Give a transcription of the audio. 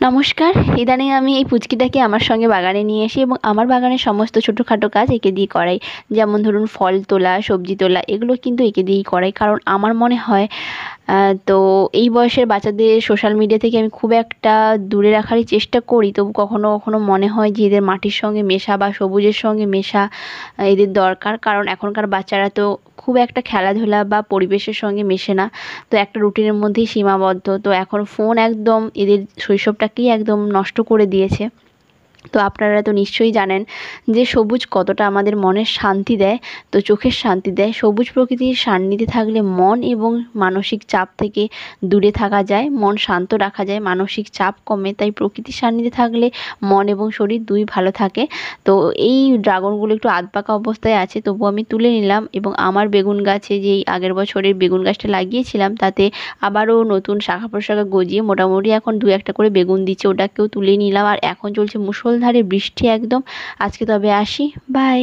নমস্কার। ইদানিং আমি এই পুচকিটাকে আমার সঙ্গে বাগানে নিয়ে আসি এবং আমার বাগানের সমস্ত ছোটোখাটো কাজ একে দিয়ে করাই। যেমন ধরুন ফল তোলা, সবজি তোলা এগুলো কিন্তু একে দিয়েই করাই। কারণ আমার মনে হয় তো এই বয়সের বাচ্চাদের সোশ্যাল মিডিয়া থেকে আমি খুব একটা দূরে রাখারই চেষ্টা করি। তবু কখনো, কখনো মনে হয় যে এদের মাটির সঙ্গে মেশা বা সবুজের সঙ্গে মেশা এদের দরকার। কারণ এখনকার বাচ্চারা তো খুব একটা খেলাধুলা বা পরিবেশের সঙ্গে মেশে না। তো একটা রুটিনের মধ্যেই সীমাবদ্ধ। তো এখন ফোন একদম এদের শৈশবটাকেই একদম নষ্ট করে দিয়েছে। তো আপনারা তো নিশ্চয়ই জানেন যে সবুজ কতটা আমাদের মনের শান্তি দেয়, তো চোখের শান্তি দেয়। সবুজ প্রকৃতির সান্নিধ্যে থাকলে মন এবং মানসিক চাপ থেকে দূরে থাকা যায়, মন শান্ত রাখা যায়, মানসিক চাপ কমে। তাই প্রকৃতির সান্নিধ্যে থাকলে মন এবং শরীর দুই ভালো থাকে। তো এই ড্রাগনগুলো একটু আধপাকা অবস্থায় আছে, তবুও আমি তুলে নিলাম এবং আমার বেগুন গাছে যেই আগের বছরের বেগুন গাছটা লাগিয়েছিলাম তাতে আবারও নতুন শাখা প্রশাখা গজিয়ে মোটামুটি এখন ২-১টা করে বেগুন দিচ্ছে, ওটাকেও তুলে নিলাম। আর এখন চলছে মুষলধারে বৃষ্টি একদম। আজকে তবে আসি, বাই।